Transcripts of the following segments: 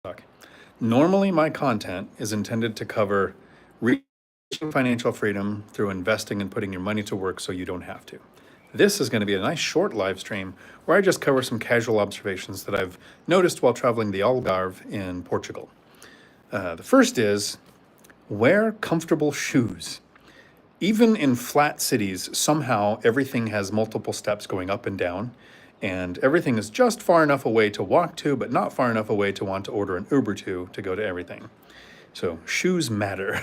Talk. Normally, my content is intended to cover reaching financial freedom through investing and putting your money to work so you don't have to. This is going to be a nice short live stream where I just cover some casual observations that I've noticed while traveling the Algarve in Portugal. The first is wear comfortable shoes. Even in flat cities, somehow everything has multiple steps going up and down, and everything is just far enough away to walk to, but not far enough away to want to order an Uber to go to everything. So shoes matter.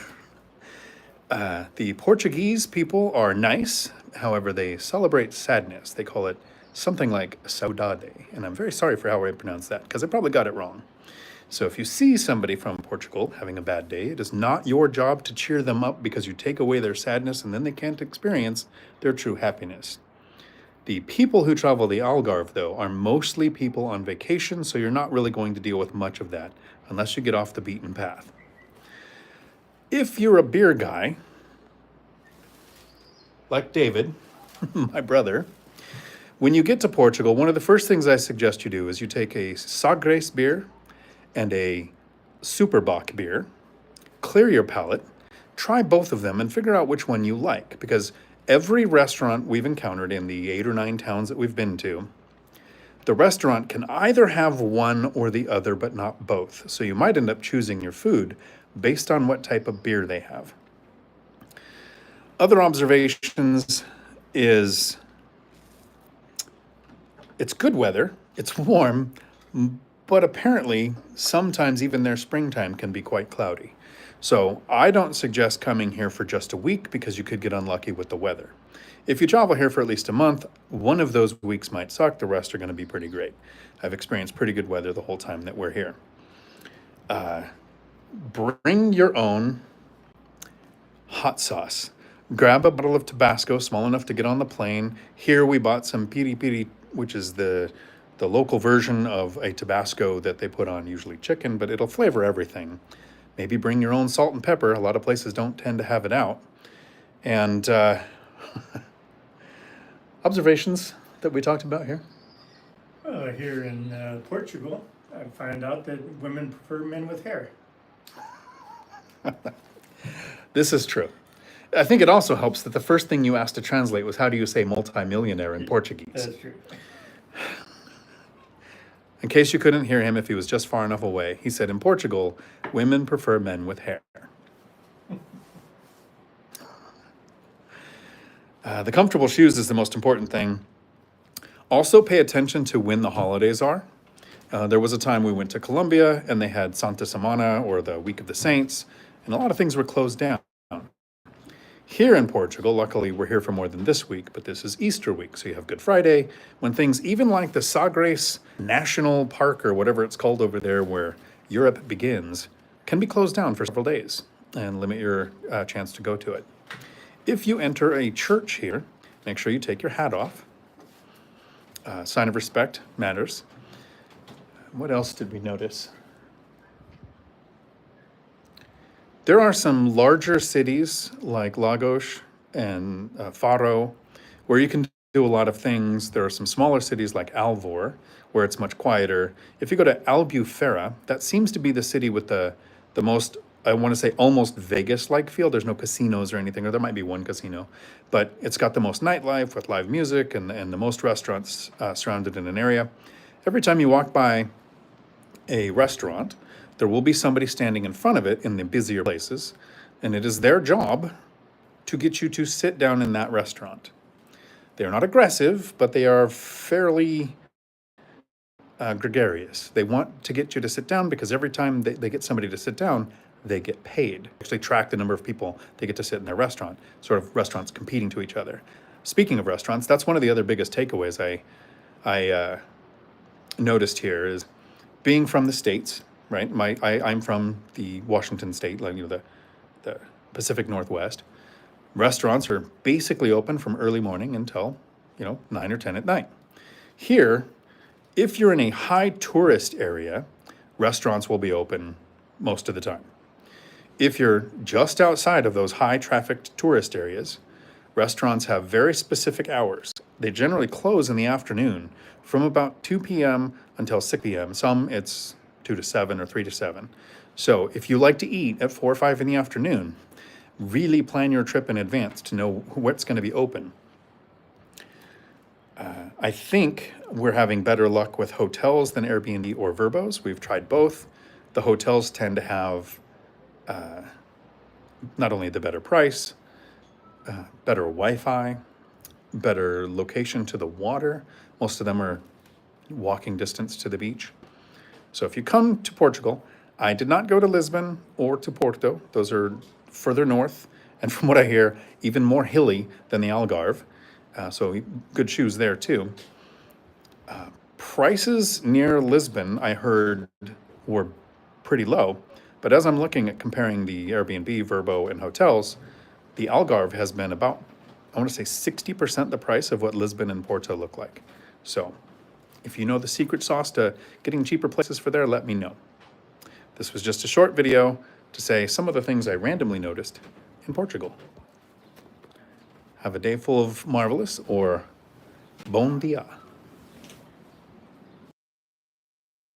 The Portuguese people are nice, however, they celebrate sadness. They call it something like saudade, and I'm very sorry for how I pronounced that because I probably got it wrong. So if you see somebody from Portugal having a bad day, it is not your job to cheer them up because you take away their sadness and then they can't experience their true happiness. The people who travel the Algarve, though, are mostly people on vacation, so you're not really going to deal with much of that unless you get off the beaten path. If you're a beer guy, like David, my brother, when you get to Portugal, one of the first things I suggest you do is you take a Sagres beer and a Superbock beer, clear your palate, try both of them and figure out which one you like. Because every restaurant we've encountered in the 8 or 9 towns that we've been to, the restaurant can either have one or the other, but not both. So you might end up choosing your food based on what type of beer they have. Other observations is it's good weather, it's warm, but apparently sometimes even their springtime can be quite cloudy. So I don't suggest coming here for just a week because you could get unlucky with the weather. If you travel here for at least a month, one of those weeks might suck, the rest are going to be pretty great. I've experienced pretty good weather the whole time that we're here. Bring your own hot sauce. Grab a bottle of Tabasco small enough to get on the plane. Here we bought some piri piri, which is the local version of a Tabasco that they put on usually chicken, but it'll flavor everything. Maybe bring your own salt and pepper. A lot of places don't tend to have it out. And observations that we talked about here? Here in Portugal, I find out that women prefer men with hair. This is true. I think it also helps that the first thing you asked to translate was how do you say multimillionaire in Portuguese? That's true. In case you couldn't hear him if he was just far enough away, he said in Portugal, women prefer men with hair. The comfortable shoes is the most important thing. Also pay attention to when the holidays are. There was a time we went to Colombia and they had Santa Semana or the Week of the Saints, and a lot of things were closed down. Here in Portugal, luckily we're here for more than this week, but this is Easter week, so you have Good Friday, when things even like the Sagres National Park or whatever it's called over there where Europe begins, can be closed down for several days and limit your chance to go to it. If you enter a church here, make sure you take your hat off. Sign of respect matters. What else did we notice? There are some larger cities like Lagos and Faro where you can do a lot of things. There are some smaller cities like Alvor where it's much quieter. If you go to Albufeira, that seems to be the city with the most, I want to say almost Vegas-like feel. There's no casinos or anything, or there might be one casino, but it's got the most nightlife with live music and the most restaurants surrounded in an area. Every time you walk by a restaurant, there will be somebody standing in front of it in the busier places, and it is their job to get you to sit down in that restaurant. They are not aggressive, but they are fairly gregarious. They want to get you to sit down because every time they get somebody to sit down, they get paid. Actually track the number of people they get to sit in their restaurant, sort of restaurants competing to each other. Speaking of restaurants, that's one of the other biggest takeaways I noticed here is being from the States, right? I'm from the Washington state, like the Pacific Northwest. Restaurants are basically open from early morning until 9 or 10 at night. Here, if you're in a high tourist area, restaurants will be open most of the time. If you're just outside of those high trafficked tourist areas, restaurants have very specific hours. They generally close in the afternoon from about 2 p.m. until 6 p.m. Some it's 2 to 7 or 3 to 7. So if you like to eat at 4 or 5 in the afternoon, really plan your trip in advance to know what's going to be open. I think we're having better luck with hotels than Airbnb or Verbos. We've tried both. The hotels tend to have not only the better price, better Wi-Fi, better location to the water. Most of them are walking distance to the beach. So if you come to Portugal, I did not go to Lisbon or to Porto. Those are further north, and from what I hear, even more hilly than the Algarve. So good shoes there too. Prices near Lisbon, I heard, were pretty low. But as I'm looking at comparing the Airbnb, Vrbo, and hotels, the Algarve has been about, I want to say 60% the price of what Lisbon and Porto look like. So if you know the secret sauce to getting cheaper places for there, let me know. This was just a short video to say some of the things I randomly noticed in Portugal. Have a day full of marvelous, or bon dia.